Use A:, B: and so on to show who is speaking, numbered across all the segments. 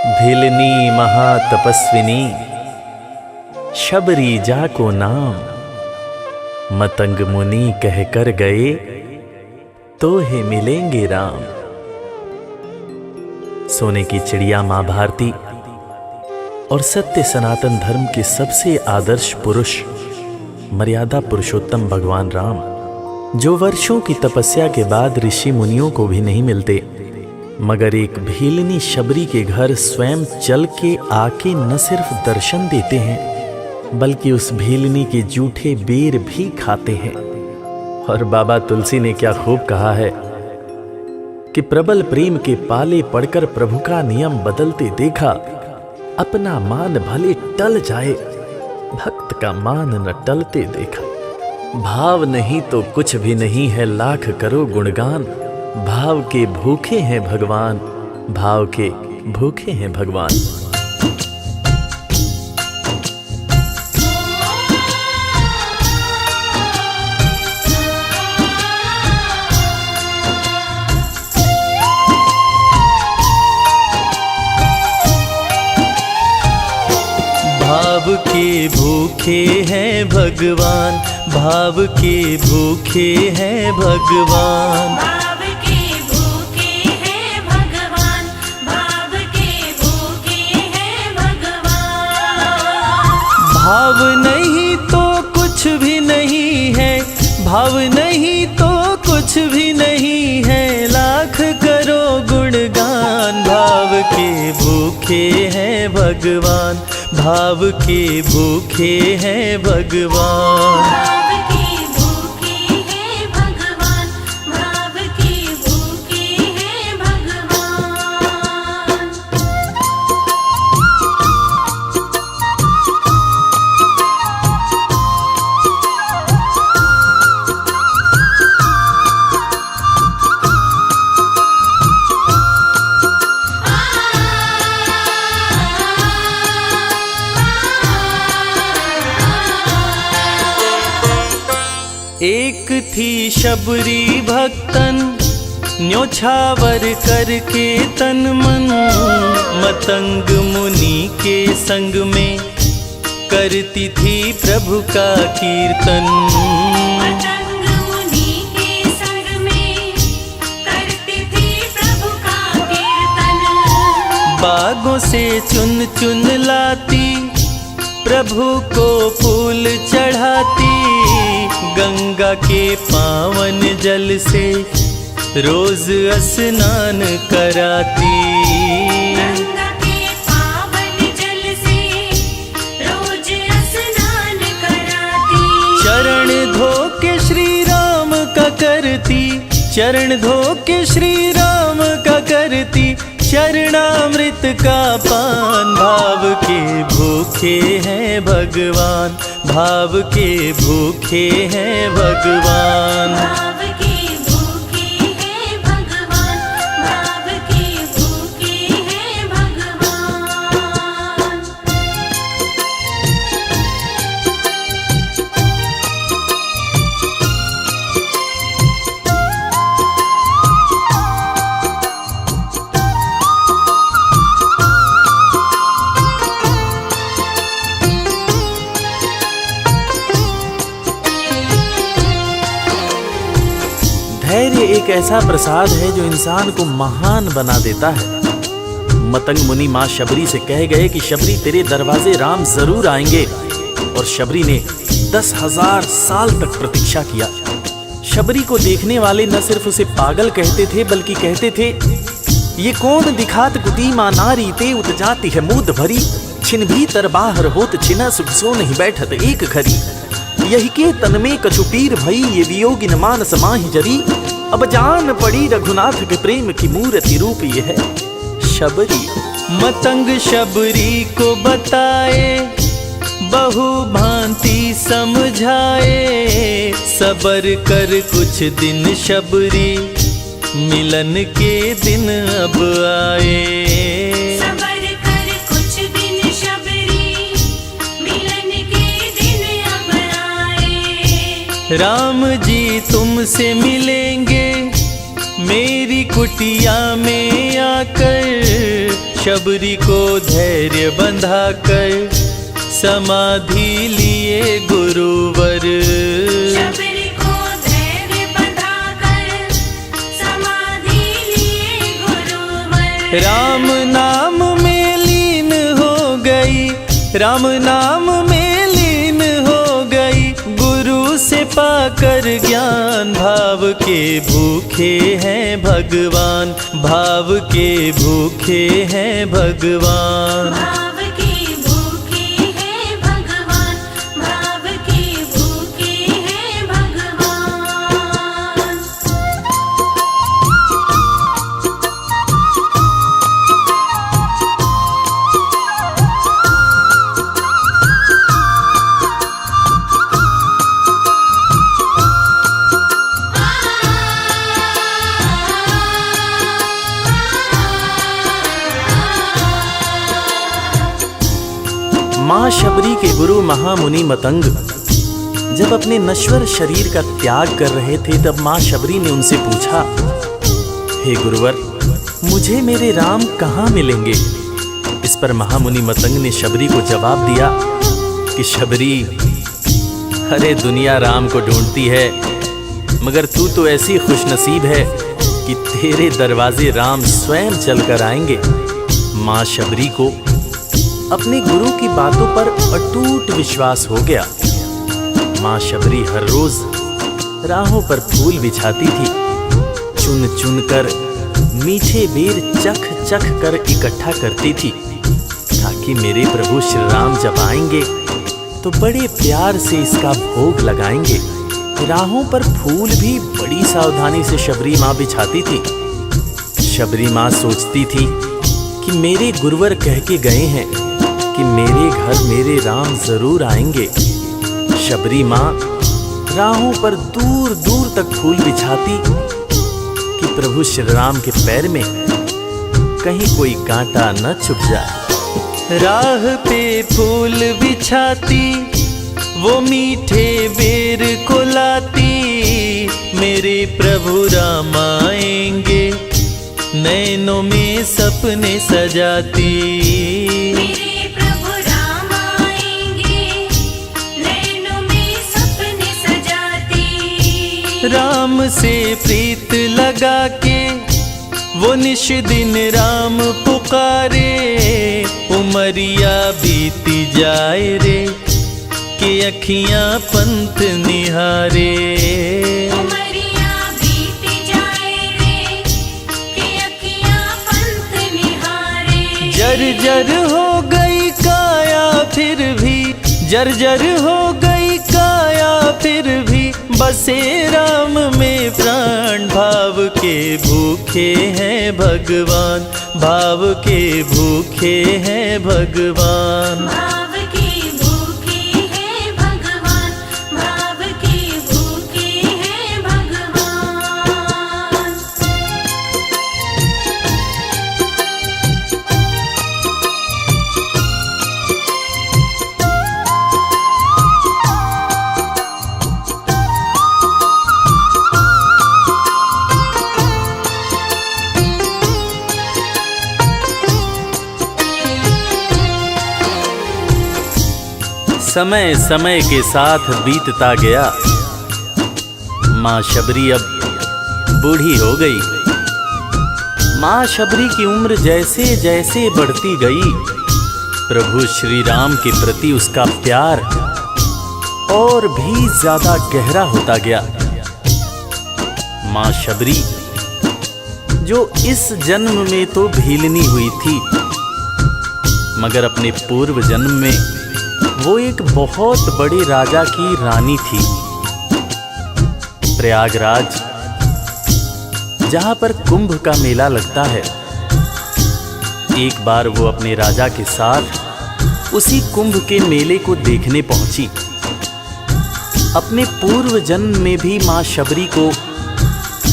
A: भिलनी महातपस्विनी शबरी जा को नाम, मतंग मुनि कह कर गए तो हे मिलेंगे राम। सोने की चिड़िया मां भारती और सत्य सनातन धर्म के सबसे आदर्श पुरुष मर्यादा पुरुषोत्तम भगवान राम, जो वर्षों की तपस्या के बाद ऋषि मुनियों को भी नहीं मिलते, मगर एक भीलनी शबरी के घर स्वयं चल के आके न सिर्फ दर्शन देते हैं बल्कि उस भीलनी के जूठे बेर भी खाते हैं। और बाबा तुलसी ने क्या खूब कहा है कि प्रबल प्रेम के पाले पड़कर प्रभु का नियम बदलते देखा, अपना मान भले टल जाए भक्त का मान न टलते देखा। भाव नहीं तो कुछ भी नहीं है, लाख करो गुणगान, भाव के भूखे हैं भगवान, भाव के भूखे हैं भगवान। भाव के भूखे हैं भगवान, भाव के भूखे हैं भगवान,
B: भाव के भूखे हैं भगवान, भाव के भूखे हैं भगवान।
A: भाव नहीं तो कुछ भी नहीं है, भाव नहीं तो कुछ भी नहीं है, लाख करो गुणगान। भाव के भूखे हैं भगवान, भाव के भूखे हैं भगवान।
B: भाव के भूखे हैं भगवान, भाव के भूखे हैं भगवान।
A: एक थी शबरी भक्तन, न्योछावर करके तन मन, मतंग मुनि के संग में करती थी प्रभु का कीर्तन।
B: मतंग मुनि के संग में करती थी प्रभु का कीर्तन।
A: बागों से चुन चुन लाती, प्रभु को फूल चढ़ाती, गंगा के पावन जल से रोज स्नान कराती।
B: गंगा के पावन जल से रोज स्नान कराती।
A: चरण धो के श्री राम का करती, चरण धो के श्री राम का करती, चरणामृत का पान। भाव के भूखे हैं भगवान, भाव के भूखे हैं भगवान।
B: भाव के भूखे हैं भगवान, भाव के भूखे हैं भगवान।
A: धैर्य एक ऐसा प्रसाद है जो इंसान को महान बना देता है। मतंग मुनि मां शबरी से कह गए कि शबरी तेरे दरवाजे राम जरूर आएंगे, और शबरी ने 10,000 साल तक प्रतीक्षा किया। शबरी को देखने वाले न सिर्फ उसे पागल कहते थे बल्कि कहते थे, ये कौन दिखात कुटी मां नारी ते उतजाती है मूद भरी, छिन भीतर बाहर होत छिना सुख सो नहीं बैठत एक घरी, यही के तन में कछुपीर भई ये वियोगिन मानस माहि जरी, अब जान पड़ी रघुनाथ के प्रेम की मूर्ति रूप ये है शबरी। मतंग शबरी को बताए, बहु भांति समझाए, सबर कर कुछ दिन शबरी, मिलन के दिन अब आए।
B: सबर कर कुछ दिन शबरी, मिलन के दिन अब आए।
A: राम जी तुमसे मिलेंगे, मेरी कुटिया में आकर
C: शबरी को धैर्य बंधा कर समाधि लिए गुरुवर।
B: शबरी को धैर्य बंधाकर समाधि लिए गुरुवर।
C: राम नाम में लीन हो गई, राम नाम में लीन हो गई, गुरु से पाकर ज्ञान। भाव के भूखे हैं भगवान, भाव के भूखे हैं भगवान।
B: भाव के भूखे हैं भगवान, भाव के भूखे हैं भगवान।
A: माँ शबरी के गुरु महामुनि मतंग जब अपने नश्वर शरीर का त्याग कर रहे थे, तब माँ शबरी ने उनसे पूछा, हे गुरुवर, मुझे मेरे राम कहाँ मिलेंगे? इस पर महामुनि मतंग ने शबरी को जवाब दिया कि शबरी, अरे दुनिया राम को ढूंढती है, मगर तू तो ऐसी खुशनसीब है कि तेरे दरवाजे राम स्वयं चलकर आएंगे। माँ शबरी को अपने गुरु की बातों पर अटूट विश्वास हो गया। माँ शबरी हर रोज राहों पर फूल बिछाती थी, चुन चुन कर मीठे बेर चख चख कर इकट्ठा करती थी, ताकि मेरे प्रभु श्री राम जब आएंगे तो बड़े प्यार से इसका भोग लगाएंगे। राहों पर फूल भी बड़ी सावधानी से शबरी माँ बिछाती थी। शबरी माँ सोचती थी कि मेरे गुरुवर कह के गए हैं कि मेरे घर मेरे राम जरूर आएंगे। शबरी माँ राहों पर दूर दूर तक फूल बिछाती कि प्रभु श्री राम के पैर में कहीं कोई कांटा न चुभ जाए।
C: राह पे फूल बिछाती, वो मीठे बेर को लाती, मेरे प्रभु राम आएंगे, नैनों में सपने सजाती।
B: मेरे प्रभु राम आएंगे, नैनों में सपने सजाती।
C: राम से प्रीत लगा के वो निश दिन राम पुकारे, उमरिया बीती जाए रे कि अखियां पंथ निहारे।
B: उमरिया बीती जाए रे कि अखियां पंथ निहारे।
C: जर्जर हो गई काया फिर भी, जर्जर हो गई काया फिर भी, बसे राम में प्राण। भाव के भूखे हैं भगवान, भाव के भूखे हैं भगवान।
B: भाव के भूखे हैं भगवान, भाव के भूखे हैं भगवान।
A: समय समय के साथ बीतता गया। माँ शबरी अब बूढ़ी हो गई। माँ शबरी की उम्र जैसे जैसे बढ़ती गई, प्रभु श्री राम के प्रति उसका प्यार और भी ज्यादा गहरा होता गया। माँ शबरी जो इस जन्म में तो भीलनी हुई थी, मगर अपने पूर्व जन्म में वो एक बहुत बड़े राजा की रानी थी। प्रयागराज, जहां पर कुंभ का मेला लगता है, एक बार वो अपने राजा के साथ उसी कुंभ के मेले को देखने पहुंची। अपने पूर्व जन्म में भी मां शबरी को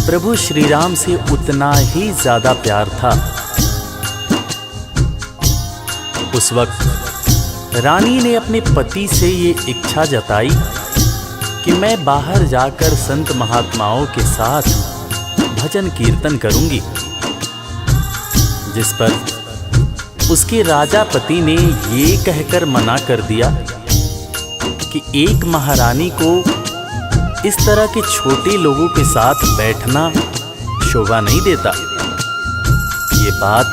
A: प्रभु श्री राम से उतना ही ज्यादा प्यार था। उस वक्त रानी ने अपने पति से ये इच्छा जताई कि मैं बाहर जाकर संत महात्माओं के साथ भजन कीर्तन करूंगी, जिस पर उसके राजा पति ने ये कहकर मना कर दिया कि एक महारानी को इस तरह के छोटे लोगों के साथ बैठना शोभा नहीं देता। ये बात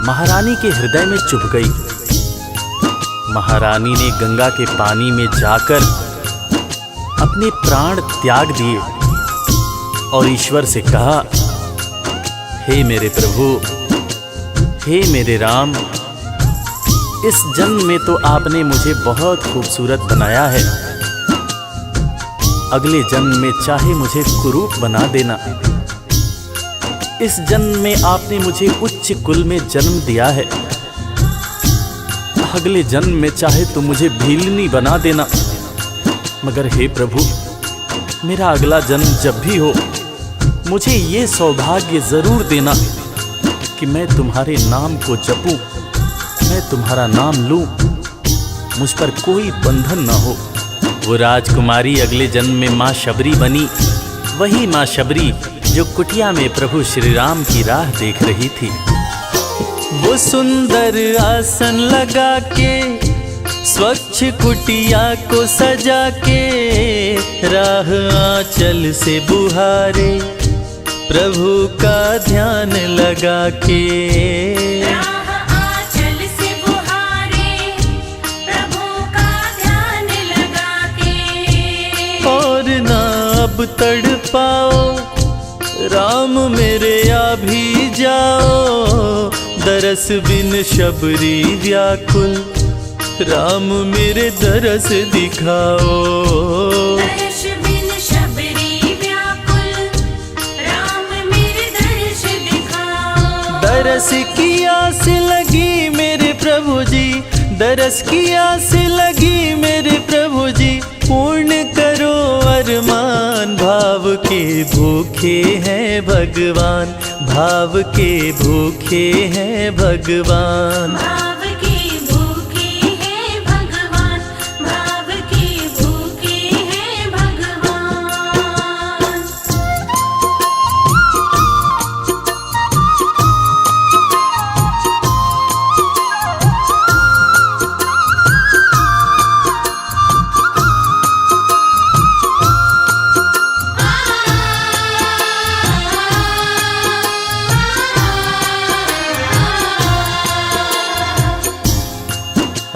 A: महारानी के हृदय में चुभ गई। महारानी ने गंगा के पानी में जाकर अपने प्राण त्याग दिए और ईश्वर से कहा, हे मेरे प्रभु, हे मेरे राम, इस जन्म में तो आपने मुझे बहुत खूबसूरत बनाया है, अगले जन्म में चाहे मुझे कुरूप बना देना। इस जन्म में आपने मुझे उच्च कुल में जन्म दिया है, अगले जन्म में चाहे तो मुझे भीलनी बना देना। मगर हे प्रभु, मेरा अगला जन्म जब भी हो, मुझे ये सौभाग्य जरूर देना कि मैं तुम्हारे नाम को जपूं, मैं तुम्हारा नाम लूं, मुझ पर कोई बंधन न हो। वो राजकुमारी अगले जन्म में माँ शबरी बनी, वही माँ शबरी जो कुटिया में प्रभु श्री राम की राह देख रही थी।
C: वो सुंदर आसन लगा के स्वच्छ कुटिया को सजा के, राह आंचल से बुहारे प्रभु का ध्यान लगा के।
B: राह आंचल से बुहारे प्रभु का ध्यान लगा के।
C: और ना अब तड़पाओ राम मेरे, आ भी जाओ, दरस बिन शबरी व्याकुल, राम मेरे दरस दिखाओ।
B: दर्श बिन शबरी व्याकुल, राम मेरे दर्श दिखाओ।
C: दरस की आस लगी मेरे प्रभु जी, दरस की आस लगी मेरे प्रभु जी, पूर्ण करो अरमान। भाव के भूखे हैं भगवान, भाव के भूखे हैं भगवान।
B: भाव के भूखे हैं भगवान, भाव के भूखे हैं भगवान।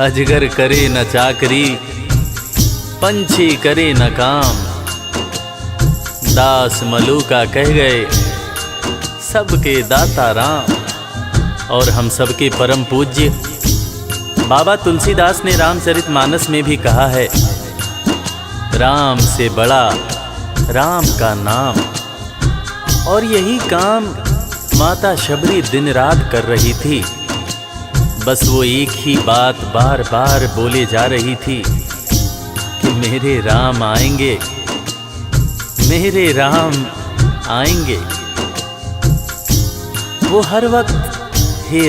A: अजगर करे न चाकरी, पंछी करे न काम, दास मलूका कह गए सबके दाता राम। और हम सबके परम पूज्य बाबा तुलसीदास ने रामचरितमानस में भी कहा है, राम से बड़ा राम का नाम। और यही काम माता शबरी दिन रात कर रही थी। बस वो एक ही बात बार बार बोले जा रही थी कि मेरे राम आएंगे, मेरे राम आएंगे। वो हर वक्त हे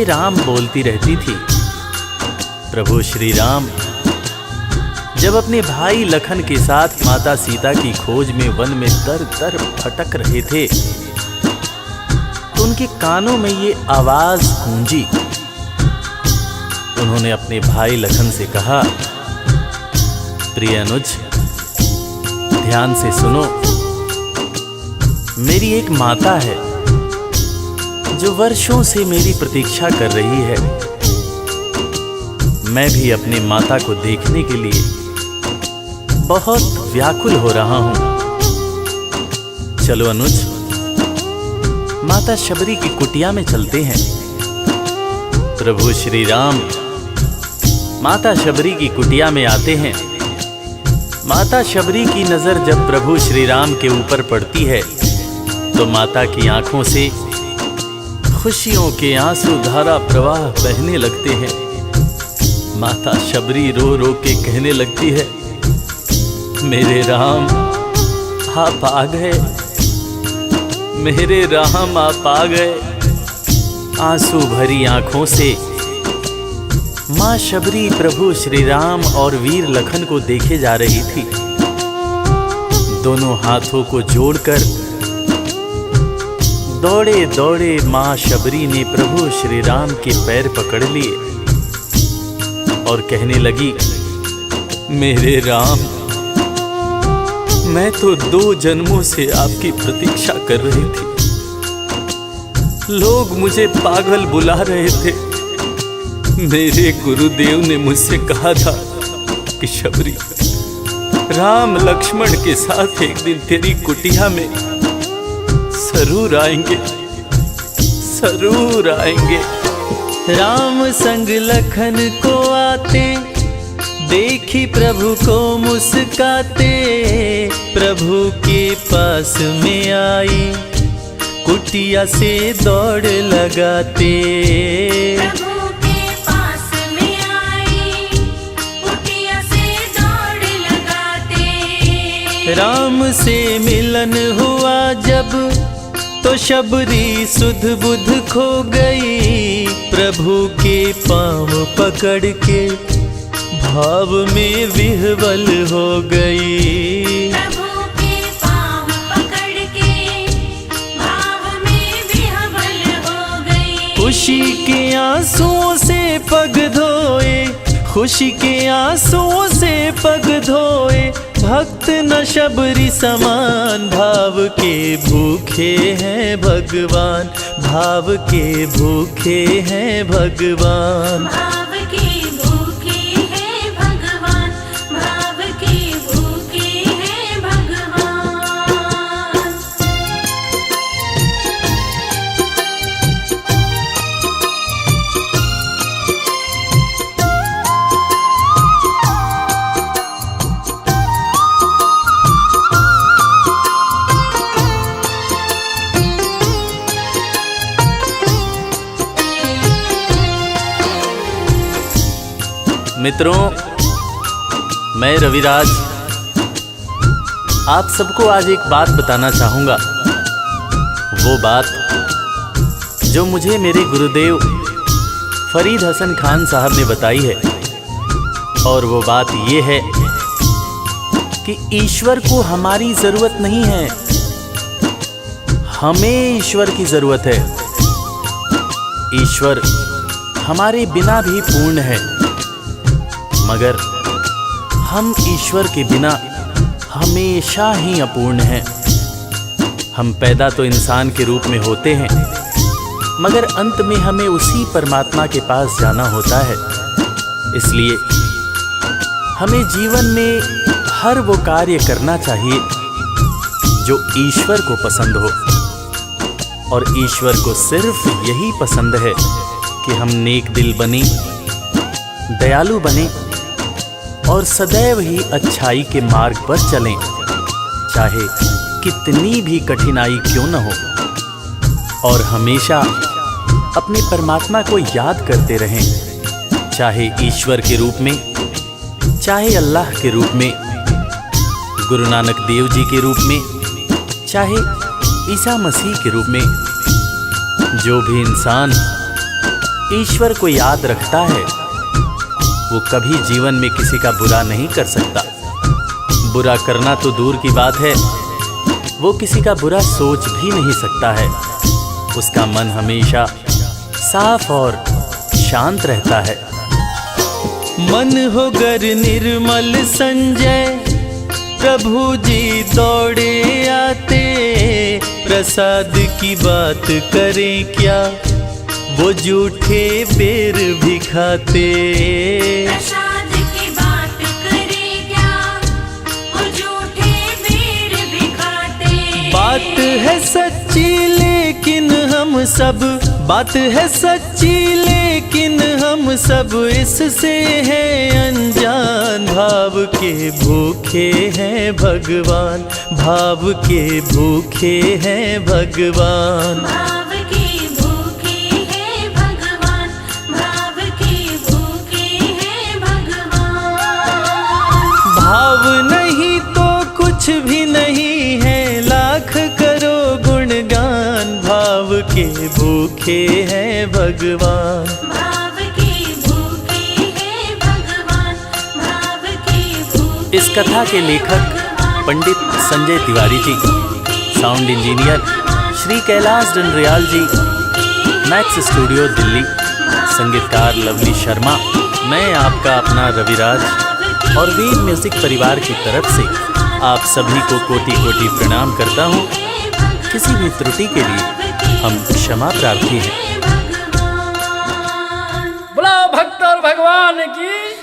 A: राम बोलती रहती थी। प्रभु श्री राम जब अपने भाई लखन के साथ माता सीता की खोज में वन में दर दर भटक रहे थे, तो उनके कानों में ये आवाज गूंजी। उन्होंने अपने भाई लखन से कहा, प्रिय अनुज, ध्यान से सुनो। मेरी एक माता है जो वर्षों से मेरी प्रतीक्षा कर रही है। मैं भी अपनी माता को देखने के लिए बहुत व्याकुल हो रहा हूं। चलो अनुज, माता शबरी की कुटिया में चलते हैं। प्रभु श्री राम माता शबरी की कुटिया में आते हैं। माता शबरी की नजर जब प्रभु श्री राम के ऊपर पड़ती है तो माता की आंखों से खुशियों के आंसू धारा प्रवाह बहने लगते हैं। माता शबरी रो रो के कहने लगती है, मेरे राम आप आ गए, मेरे राम आप आ गए। आंसू भरी आंखों से माँ शबरी प्रभु श्री राम और वीर लखन को देखे जा रही थी। दोनों हाथों को जोड़कर दौड़े दौड़े माँ शबरी ने प्रभु श्री राम के पैर पकड़ लिए और कहने लगी, मेरे राम, मैं तो 2 जन्मों से आपकी प्रतीक्षा कर रही थी। लोग मुझे पागल बुला रहे थे। मेरे गुरुदेव ने मुझसे कहा था कि शबरी, राम लक्ष्मण के साथ एक दिन तेरी कुटिया में जरूर आएंगे, जरूर आएंगे।
C: राम संग लखन को आते, देखी प्रभु को मुस्काते, प्रभु के पास में आई, कुटिया से दौड़ लगाते।
B: प्रभु के पास में आई, कुटिया से दौड़ लगाते।
C: राम से मिलन हुआ जब, तो शबरी सुध बुध खो गई, प्रभु के पाँव पकड़ के भाव में विह्वल हो गई।
B: प्रभु के पाँव पकड़ के भाव में विह्वल हो गई।
C: खुशी के आंसुओं से पग धोए, खुशी के आंसुओं से पग धोए, भक्त न शबरी समान, भाव के भूखे हैं भगवान, भाव के भूखे हैं भगवान।
B: भाव के भूखे हैं भगवान, भाव के भूखे हैं भगवान।
A: मित्रों, मैं रविराज आप सबको आज एक बात बताना चाहूँगा। वो बात जो मुझे मेरे गुरुदेव फरीद हसन खान साहब ने बताई है। और वो बात ये है कि ईश्वर को हमारी ज़रूरत नहीं है, हमें ईश्वर की ज़रूरत है। ईश्वर हमारे बिना भी पूर्ण है, मगर हम ईश्वर के बिना हमेशा ही अपूर्ण हैं। हम पैदा तो इंसान के रूप में होते हैं, मगर अंत में हमें उसी परमात्मा के पास जाना होता है। इसलिए हमें जीवन में हर वो कार्य करना चाहिए जो ईश्वर को पसंद हो। और ईश्वर को सिर्फ यही पसंद है कि हम नेक दिल बने, दयालु बने और सदैव ही अच्छाई के मार्ग पर चलें, चाहे कितनी भी कठिनाई क्यों न हो। और हमेशा अपने परमात्मा को याद करते रहें, चाहे ईश्वर के रूप में, चाहे अल्लाह के रूप में, गुरु नानक देव जी के रूप में, चाहे ईसा मसीह के रूप में। जो भी इंसान ईश्वर को याद रखता है वो कभी जीवन में किसी का बुरा नहीं कर सकता। बुरा करना तो दूर की बात है, वो किसी का बुरा सोच भी नहीं सकता है। उसका मन हमेशा साफ और शांत रहता है।
C: मन हो गर निर्मल संजय, प्रभु जी दौड़े आते, प्रसाद की बात करें क्या, वो झूठे बेर भी खाते।
B: प्रसाद की बात करें क्या, वो झूठे बेर भी खाते।
C: बात है सच्ची लेकिन हम सब, बात है सच्ची लेकिन हम सब इससे हैं अनजान। भाव के भूखे हैं भगवान, भाव के भूखे हैं भगवान।
B: भाव के भूखे हैं भगवान, भाव के भूखे हैं भगवान।
C: भाव नहीं तो कुछ भी नहीं है, लाख करो गुणगान। भाव के भूखे हैं भगवान।
B: भाव के भूखे हैं भगवान, भाव के भूखे।
A: इस कथा के लेखक पंडित संजय तिवारी जी, साउंड इंजीनियर श्री कैलाश डंडरियाल जी, मैक्स स्टूडियो दिल्ली, संगीतकार लवली शर्मा, मैं आपका अपना रविराज और वीर म्यूजिक परिवार की तरफ से आप सभी को कोटि कोटि प्रणाम करता हूँ। किसी भी त्रुटि के लिए हम क्षमा प्रार्थी हैं।
D: बोला भक्त और भगवान की